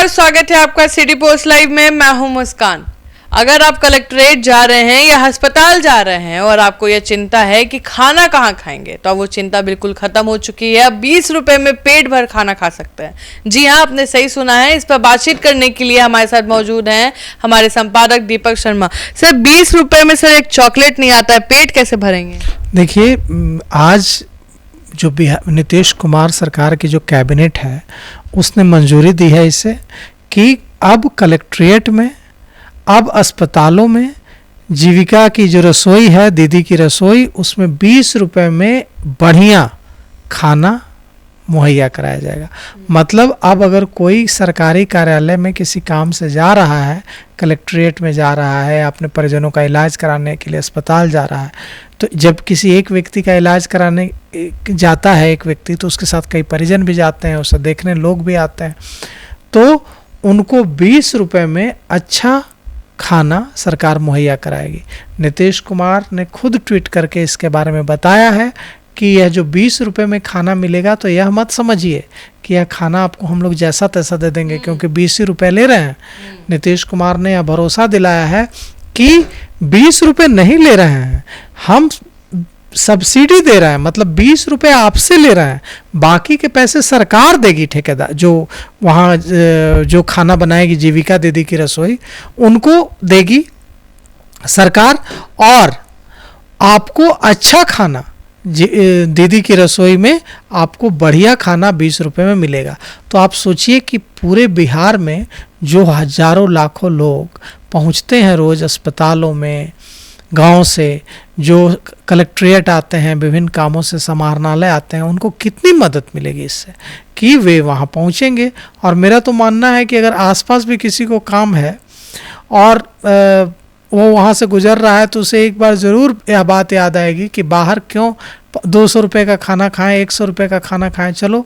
बहुत स्वागत है आपका सिटी पोस्ट लाइव में। मैं हूं मुस्कान। अगर आप कलेक्ट्रेट जा रहे हैं या अस्पताल जा रहे हैं और आपको यह चिंता है कि खाना कहाँ खाएंगे, तो वो चिंता बिल्कुल खत्म हो चुकी है। अब 20 रुपए में पेट भर खाना खा सकते हैं। जी हाँ, आपने सही सुना है। इस पर बातचीत करने के लिए हमारे साथ मौजूद हैं हमारे संपादक दीपक शर्मा। सर, 20 रुपए में सर एक चॉकलेट नहीं आता है, पेट कैसे भरेंगे? देखिए, आज जो नीतीश कुमार सरकार की जो कैबिनेट है उसने मंजूरी दी है इसे कि अब कलेक्ट्रेट में, अब अस्पतालों में जीविका की जो रसोई है, दीदी की रसोई, उसमें 20 रुपए में बढ़िया खाना मुहैया कराया जाएगा। मतलब अब अगर कोई सरकारी कार्यालय में किसी काम से जा रहा है, कलेक्ट्रेट में जा रहा है, अपने परिजनों का इलाज कराने के लिए अस्पताल जा रहा है, तो जब किसी एक व्यक्ति का इलाज कराने जाता है एक व्यक्ति, तो उसके साथ कई परिजन भी जाते हैं, उसे देखने लोग भी आते हैं, तो उनको 20 रुपए में अच्छा खाना सरकार मुहैया कराएगी। नीतीश कुमार ने खुद ट्वीट करके इसके बारे में बताया है कि यह जो 20 रुपए में खाना मिलेगा, तो यह मत समझिए कि यह खाना आपको हम लोग जैसा तैसा दे देंगे, क्योंकि 20 रुपए ले रहे हैं। नीतीश कुमार ने यह भरोसा दिलाया है कि 20 रुपए नहीं ले रहे हैं, हम सब्सिडी दे रहे हैं, मतलब 20 रुपए आपसे ले रहे हैं, बाकी के पैसे सरकार देगी। ठेकेदार जो वहाँ जो खाना बनाएगी, जीविका दीदी की रसोई, उनको देगी सरकार, और आपको अच्छा खाना दीदी की रसोई में आपको बढ़िया खाना 20 रुपए में मिलेगा। तो आप सोचिए कि पूरे बिहार में जो हजारों लाखों लोग पहुंचते हैं रोज अस्पतालों में, गांव से जो कलेक्ट्रेट आते हैं, विभिन्न कामों से समाहरणालय आते हैं, उनको कितनी मदद मिलेगी इससे कि वे वहां पहुंचेंगे। और मेरा तो मानना है कि अगर आसपास भी किसी को काम है और वो वहाँ से गुजर रहा है, तो उसे एक बार ज़रूर यह बात याद आएगी कि बाहर क्यों 200 रुपये का खाना खाएं, 100 रुपये का खाना खाएं, चलो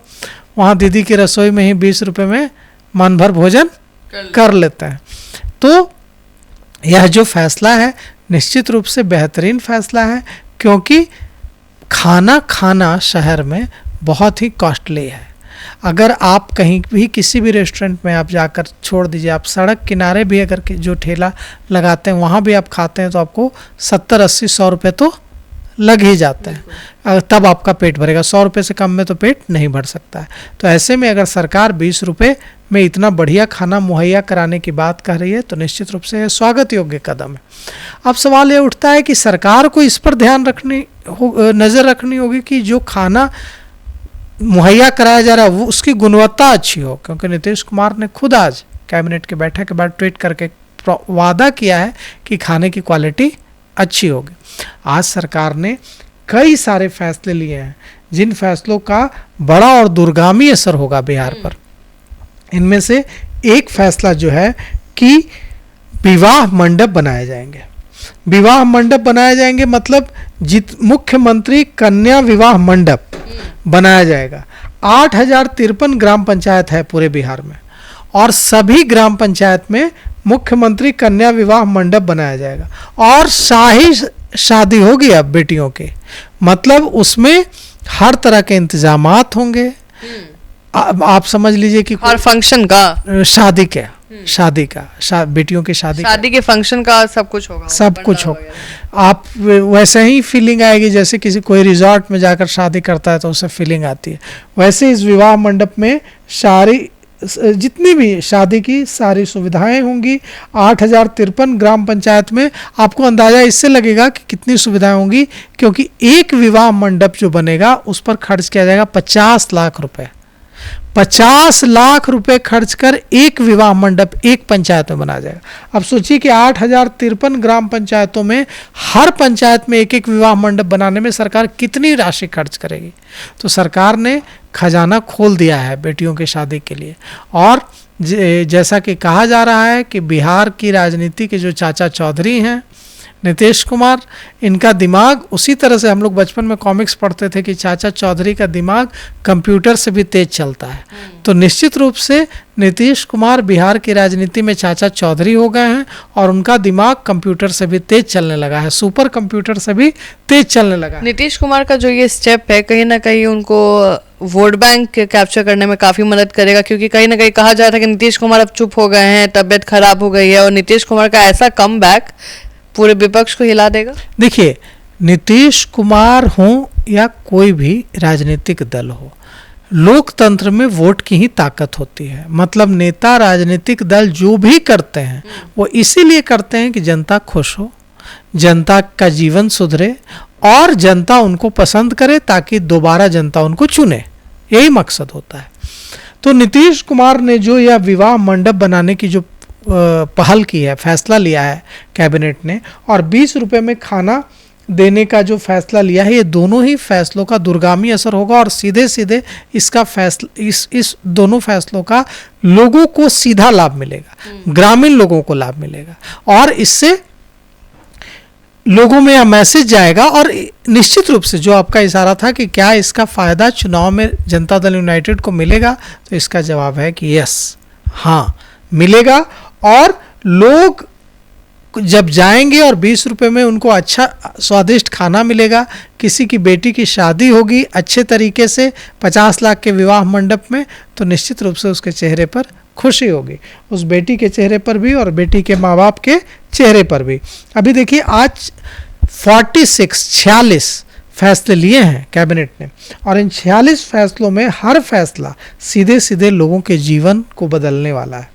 वहाँ दीदी की रसोई में ही 20 रुपये में मन भर भोजन कर लेते हैं। तो यह जो फैसला है निश्चित रूप से बेहतरीन फैसला है, क्योंकि खाना खाना शहर में बहुत ही कॉस्टली है। अगर आप कहीं भी किसी भी रेस्टोरेंट में आप जाकर, छोड़ दीजिए, आप सड़क किनारे भी अगर जो ठेला लगाते हैं वहाँ भी आप खाते हैं, तो आपको 70, 80, 100 रुपये तो लग ही जाते हैं, तब आपका पेट भरेगा। 100 रुपये से कम में तो पेट नहीं भर सकता है। तो ऐसे में अगर सरकार 20 रुपये में इतना बढ़िया खाना मुहैया कराने की बात कह रही है, तो निश्चित रूप से यह स्वागत योग्य कदम है। अब सवाल ये उठता है कि सरकार को इस पर नज़र रखनी होगी कि जो खाना मुहैया कराया जा रहा है वो उसकी गुणवत्ता अच्छी हो, क्योंकि नीतीश कुमार ने खुद आज कैबिनेट की बैठक के बाद ट्वीट करके वादा किया है कि खाने की क्वालिटी अच्छी होगी। आज सरकार ने कई सारे फैसले लिए हैं, जिन फैसलों का बड़ा और दूरगामी असर होगा बिहार पर। इनमें से एक फैसला जो है कि विवाह मंडप बनाए जाएंगे। विवाह मंडप बनाए जाएंगे मतलब मुख्यमंत्री कन्या विवाह मंडप बनाया जाएगा। 8053 ग्राम पंचायत है पूरे बिहार में, और सभी ग्राम पंचायत में मुख्यमंत्री कन्या विवाह मंडप बनाया जाएगा। और शाही शादी होगी अब बेटियों के, मतलब उसमें हर तरह के इंतजामात होंगे। आप समझ लीजिए कि हर फंक्शन का, शादी का बेटियों की शादी के फंक्शन का सब कुछ होगा, सब कुछ होगा। आप वैसे ही फीलिंग आएगी जैसे कोई रिजॉर्ट में जाकर शादी करता है तो उसे फीलिंग आती है। वैसे इस विवाह मंडप में जितनी भी शादी की सारी सुविधाएं होंगी। 8053 ग्राम पंचायत में आपको अंदाजा इससे लगेगा कि कितनी सुविधाएं होंगी, क्योंकि एक विवाह मंडप जो बनेगा उस पर खर्च किया जाएगा 50 लाख रुपए। 50 लाख रुपए खर्च कर एक विवाह मंडप एक पंचायत में बनाया जाएगा। अब सोचिए कि 8053 ग्राम पंचायतों में हर पंचायत में एक एक विवाह मंडप बनाने में सरकार कितनी राशि खर्च करेगी। तो सरकार ने खजाना खोल दिया है बेटियों की शादी के लिए। और जैसा कि कहा जा रहा है कि बिहार की राजनीति के जो चाचा चौधरी हैं, नीतीश कुमार, इनका दिमाग उसी तरह से हम लोग बचपन में कॉमिक्स पढ़ते थे कि चाचा चौधरी का दिमाग कंप्यूटर से भी तेज चलता है। तो निश्चित रूप से नीतीश कुमार बिहार की राजनीति में चाचा चौधरी हो गए हैं और उनका दिमाग कंप्यूटर से भी तेज चलने लगा है, सुपर कंप्यूटर से भी तेज चलने लगा है। नीतीश कुमार का जो ये स्टेप है कहीं ना कहीं उनको वोट बैंक कैप्चर करने में काफी मदद करेगा, क्योंकि कहीं ना कहीं कहा जा रहा था कि नीतीश कुमार अब चुप हो गए हैं, तबियत खराब हो गई है, और नीतीश कुमार का ऐसा कमबैक पूरे विपक्ष को हिला देगा। देखिए, नीतीश कुमार हो या कोई भी राजनीतिक दल हो, लोकतंत्र में वोट की ही ताकत होती है। मतलब नेता, राजनीतिक दल जो भी करते हैं वो इसीलिए करते हैं कि जनता खुश हो, जनता का जीवन सुधरे और जनता उनको पसंद करे ताकि दोबारा जनता उनको चुने, यही मकसद होता है। तो नीतीश कुमार ने जो यह विवाह मंडप बनाने की जो पहल की है, फैसला लिया है कैबिनेट ने, और 20 रुपए में खाना देने का जो फैसला लिया है, ये दोनों ही फैसलों का दूरगामी असर होगा और सीधे सीधे इसका फैसला इस दोनों फैसलों का लोगों को सीधा लाभ मिलेगा, ग्रामीण लोगों को लाभ मिलेगा, और इससे लोगों में यह मैसेज जाएगा। और निश्चित रूप से जो आपका इशारा था कि क्या इसका फायदा चुनाव में जनता दल यूनाइटेड को मिलेगा, तो इसका जवाब है कि यस, हाँ मिलेगा। और लोग जब जाएंगे और 20 रुपए में उनको अच्छा स्वादिष्ट खाना मिलेगा, किसी की बेटी की शादी होगी अच्छे तरीके से 50 लाख के विवाह मंडप में, तो निश्चित रूप से उसके चेहरे पर खुशी होगी, उस बेटी के चेहरे पर भी और बेटी के माँ बाप के चेहरे पर भी। अभी देखिए, आज 46 फैसले लिए हैं कैबिनेट ने, और इन 46 फैसलों में हर फैसला सीधे सीधे लोगों के जीवन को बदलने वाला है।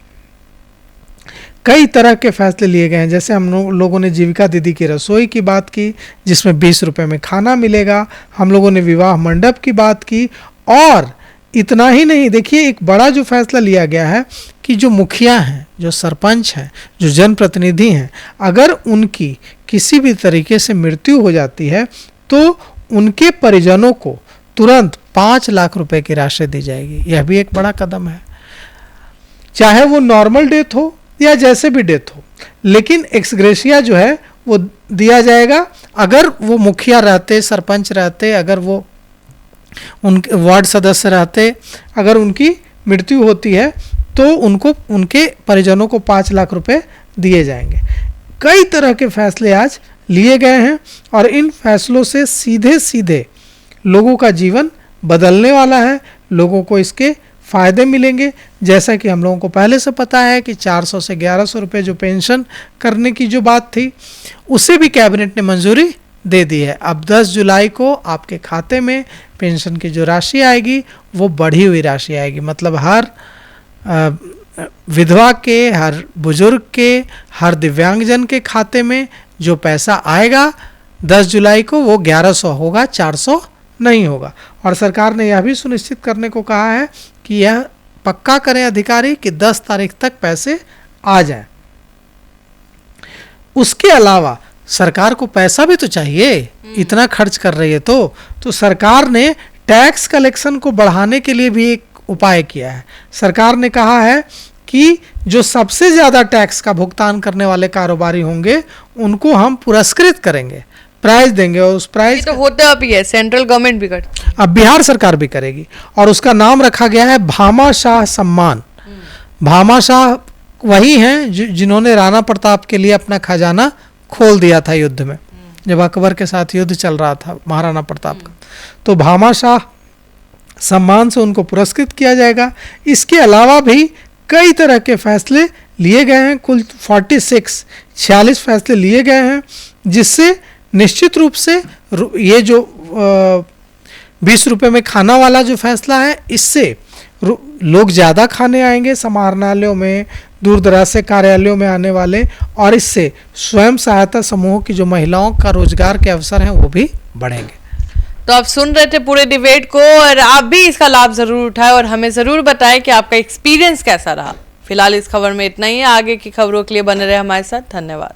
कई तरह के फैसले लिए गए हैं, जैसे हम लोगों ने जीविका दीदी की रसोई की बात की जिसमें 20 रुपए में खाना मिलेगा, हम लोगों ने विवाह मंडप की बात की, और इतना ही नहीं, देखिए एक बड़ा जो फैसला लिया गया है कि जो मुखिया हैं, जो सरपंच हैं, जो जनप्रतिनिधि हैं, अगर उनकी किसी भी तरीके से मृत्यु हो जाती है तो उनके परिजनों को तुरंत 5 लाख रुपए की राशि दी जाएगी। यह भी एक बड़ा कदम है, चाहे वो नॉर्मल डेथ हो या जैसे भी डेथ हो, लेकिन एक्सग्रेशिया जो है वो दिया जाएगा। अगर वो मुखिया रहते, सरपंच रहते, अगर वो उनके वार्ड सदस्य रहते, अगर उनकी मृत्यु होती है तो उनको, उनके परिजनों को 5 लाख रुपए दिए जाएंगे। कई तरह के फैसले आज लिए गए हैं और इन फैसलों से सीधे सीधे लोगों का जीवन बदलने वाला है, लोगों को इसके फ़ायदे मिलेंगे। जैसा कि हम लोगों को पहले से पता है कि 400 से 1100 रुपये जो पेंशन करने की जो बात थी, उसे भी कैबिनेट ने मंजूरी दे दी है। अब 10 जुलाई को आपके खाते में पेंशन की जो राशि आएगी वो बढ़ी हुई राशि आएगी। मतलब हर विधवा के, हर बुजुर्ग के, हर दिव्यांगजन के खाते में जो पैसा आएगा 10 जुलाई को वो 1100 होगा, 400 नहीं होगा। और सरकार ने यह भी सुनिश्चित करने को कहा है कि यह पक्का करें अधिकारी कि 10 तारीख तक पैसे आ जाएं। उसके अलावा सरकार को पैसा भी तो चाहिए, इतना खर्च कर रही है तो सरकार ने टैक्स कलेक्शन को बढ़ाने के लिए भी एक उपाय किया है। सरकार ने कहा है कि जो सबसे ज़्यादा टैक्स का भुगतान करने वाले कारोबारी होंगे उनको हम पुरस्कृत करेंगे, प्राइज देंगे, और उस प्राइज तो होता अभी है, सेंट्रल गवर्नमेंट भी करती, अब बिहार सरकार भी करेगी, और उसका नाम रखा गया है भामाशाह सम्मान। भामाशाह वही हैं जिन्होंने राणा प्रताप के लिए अपना खजाना खोल दिया था युद्ध में, जब अकबर के साथ युद्ध चल रहा था महाराणा प्रताप का, तो भामाशाह सम्मान से उनको पुरस्कृत किया जाएगा। इसके अलावा भी कई तरह के फैसले लिए गए हैं, कुल 46 फैसले लिए गए हैं, जिससे निश्चित रूप से ये जो 20 रुपए में खाना वाला जो फैसला है, इससे लोग ज़्यादा खाने आएंगे समाहरणालयों में, दूर दराज से कार्यालयों में आने वाले, और इससे स्वयं सहायता समूहों की जो महिलाओं का रोजगार के अवसर हैं वो भी बढ़ेंगे। तो आप सुन रहे थे पूरे डिबेट को, और आप भी इसका लाभ जरूर उठाएं और हमें जरूर बताएं कि आपका एक्सपीरियंस कैसा रहा। फिलहाल इस खबर में इतना ही है, आगे की खबरों के लिए बने रहे हमारे साथ। धन्यवाद।